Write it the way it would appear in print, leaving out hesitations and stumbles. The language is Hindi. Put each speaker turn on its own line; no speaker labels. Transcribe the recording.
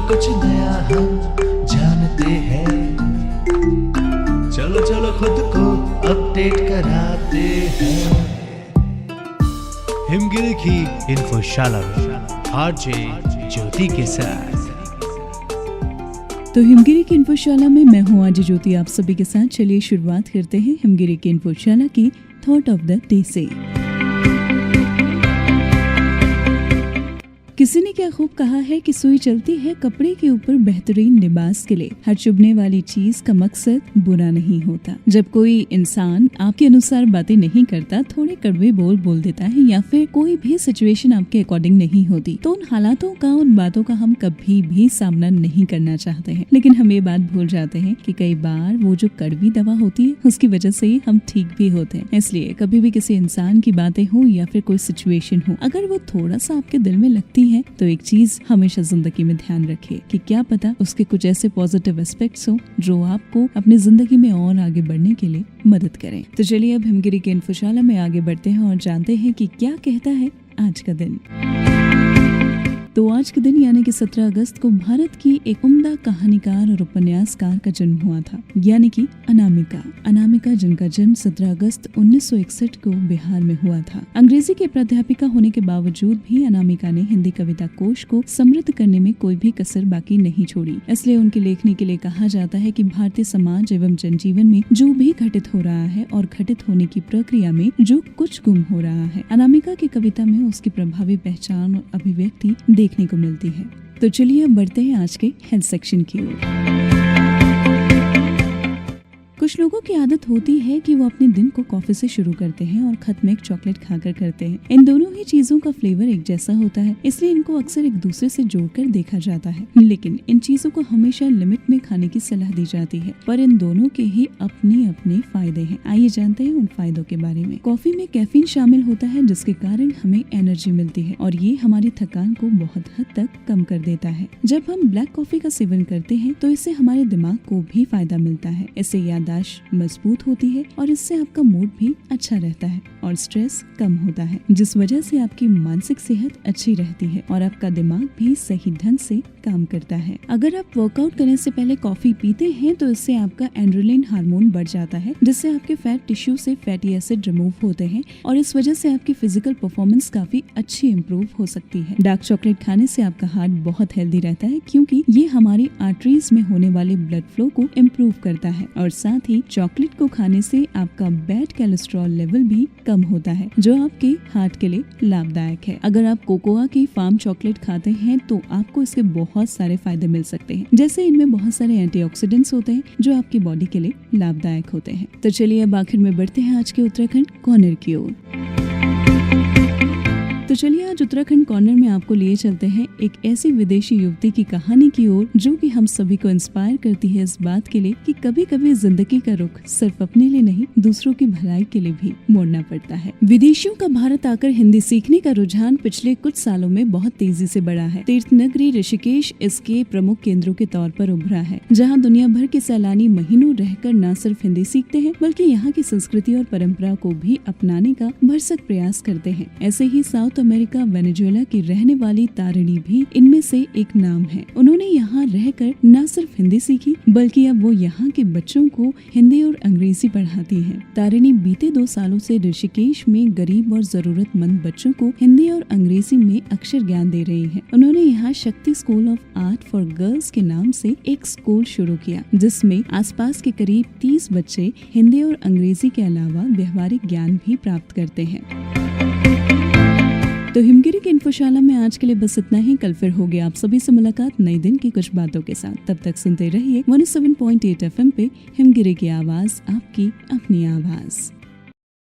कुछ नया हम जानते हैं, चलो चलो खुद को अपडेट कराते हैं। हिमगिरी की इन्फोशाला आरजे ज्योति के साथ।
तो हिमगिरी की इन्फोशाला में मैं हूँ आज ज्योति, आप सभी के साथ। चलिए शुरुआत करते हैं हिमगिरी की इन्फोशाला की थॉट ऑफ द डे से। किसी ने क्या खूब कहा है कि सुई चलती है कपड़े के ऊपर बेहतरीन लिबास के लिए। हर चुभने वाली चीज का मकसद बुरा नहीं होता। जब कोई इंसान आपके अनुसार बातें नहीं करता, थोड़े कड़वे बोल देता है या फिर कोई भी सिचुएशन आपके अकॉर्डिंग नहीं होती, तो उन हालातों का, उन बातों का हम कभी भी सामना नहीं करना चाहते हैं। लेकिन हम ये बात भूल जाते हैं कि कई बार वो जो कड़वी दवा होती है उसकी वजह से ही हम ठीक भी होते हैं। इसलिए कभी भी किसी इंसान की बातें हो या फिर कोई सिचुएशन हो, अगर वो थोड़ा सा आपके दिल में लगती है तो एक चीज हमेशा जिंदगी में ध्यान रखिए कि क्या पता उसके कुछ ऐसे पॉजिटिव एस्पेक्ट्स हो जो आपको अपनी जिंदगी में और आगे बढ़ने के लिए मदद करें। तो चलिए अब हिमगिरी के इन्फोशाला में आगे बढ़ते हैं और जानते हैं कि क्या कहता है आज का दिन। तो आज के दिन यानी कि 17 अगस्त को भारत की एक उम्दा कहानीकार और उपन्यासकार का जन्म हुआ था, यानी कि अनामिका जिनका जन्म 17 अगस्त 1961 को बिहार में हुआ था। अंग्रेजी के प्राध्यापिका होने के बावजूद भी अनामिका ने हिंदी कविता कोश को समृद्ध करने में कोई भी कसर बाकी नहीं छोड़ी। इसलिए उनकी लेखनी के लिए कहा जाता है कि भारतीय समाज एवं जनजीवन में जो भी घटित हो रहा है और घटित होने की प्रक्रिया में जो कुछ गुम हो रहा है, अनामिका की कविता में उसकी प्रभावी पहचान और अभिव्यक्ति देखने को मिलती है। तो चलिए अब बढ़ते हैं आज के हेल्थ सेक्शन की ओर। कुछ लोगों की आदत होती है कि वो अपने दिन को कॉफी से शुरू करते हैं और खत्म एक चॉकलेट खाकर करते हैं। इन दोनों ही चीजों का फ्लेवर एक जैसा होता है, इसलिए इनको अक्सर एक दूसरे से जोड़कर देखा जाता है। लेकिन इन चीजों को हमेशा लिमिट में खाने की सलाह दी जाती है, पर इन दोनों के ही अपने अपने फायदे हैं। आइए जानते हैं उन फायदों के बारे में। कॉफी में कैफीन शामिल होता है, जिसके कारण हमें एनर्जी मिलती है और ये हमारी थकान को बहुत हद तक कम कर देता है। जब हम ब्लैक कॉफी का सेवन करते हैं तो इससे हमारे दिमाग को भी फायदा मिलता है। इससे याददाश्त मजबूत होती है और इससे आपका मूड भी अच्छा रहता है और स्ट्रेस कम होता है, जिस वजह से आपकी मानसिक सेहत अच्छी रहती है और आपका दिमाग भी सही ढंग से काम करता है। अगर आप वर्कआउट करने से पहले कॉफी पीते हैं तो इससे आपका एड्रेनलिन हार्मोन बढ़ जाता है, जिससे आपके फैट टिश्यू से फैटी एसिड रिमूव होते हैं और इस वजह से आपकी फिजिकल परफॉर्मेंस काफी अच्छी इम्प्रूव हो सकती है। डार्क चॉकलेट खाने से आपका हार्ट बहुत हेल्दी रहता है, क्योंकि ये हमारी आर्टरीज में होने वाले ब्लड फ्लो को इम्प्रूव करता है और साथ ही चॉकलेट को खाने से आपका बैड कोलेस्ट्रॉल लेवल भी कम होता है, जो आपके हार्ट के लिए लाभदायक है। अगर आप कोकोआ की फार्म चॉकलेट खाते हैं तो आपको इसके बहुत सारे फायदे मिल सकते हैं, जैसे इनमें बहुत सारे एंटीऑक्सीडेंट्स होते हैं जो आपकी बॉडी के लिए लाभदायक होते हैं। तो चलिए अब आखिर में बढ़ते हैं आज के उत्तराखंड कॉर्नर की ओर। तो चलिए आज उत्तराखंड कॉर्नर में आपको लिए चलते हैं एक ऐसी विदेशी युवती की कहानी की ओर जो कि हम सभी को इंस्पायर करती है इस बात के लिए कि कभी कभी जिंदगी का रुख सिर्फ अपने लिए नहीं, दूसरों की भलाई के लिए भी मोड़ना पड़ता है। विदेशियों का भारत आकर हिंदी सीखने का रुझान पिछले कुछ सालों में बहुत तेजी से बढ़ा है। तीर्थ नगरी ऋषिकेश इसके प्रमुख केंद्रों के तौर पर उभरा है, जहाँ दुनिया भर के सैलानी महीनों रहकर न सिर्फ हिंदी सीखते हैं बल्कि यहाँ की संस्कृति और परंपरा को भी अपनाने का भरसक प्रयास करते हैं। ऐसे ही साउथ अमेरिका वेनेजुएला की रहने वाली तारिणी भी इनमें से एक नाम है। उन्होंने यहाँ रहकर न सिर्फ हिंदी सीखी बल्कि अब वो यहाँ के बच्चों को हिंदी और अंग्रेजी पढ़ाती हैं। तारिणी बीते 2 सालों से ऋषिकेश में गरीब और जरूरतमंद बच्चों को हिंदी और अंग्रेजी में अक्षर ज्ञान दे रही हैं। उन्होंने यहाँ शक्ति school of art for girls के नाम से एक स्कूल शुरू किया, जिसमें आसपास के करीब 30 बच्चे हिंदी और अंग्रेजी के अलावा व्यवहारिक ज्ञान भी प्राप्त करते हैं। तो हिमगिरी के इन्फोशाला में आज के लिए बस इतना ही। कल फिर होगी आप सभी से मुलाकात नई दिन की कुछ बातों के साथ। तब तक सुनते रहिए 107.8 FM पे हिमगिरी की आवाज, आपकी अपनी आवाज।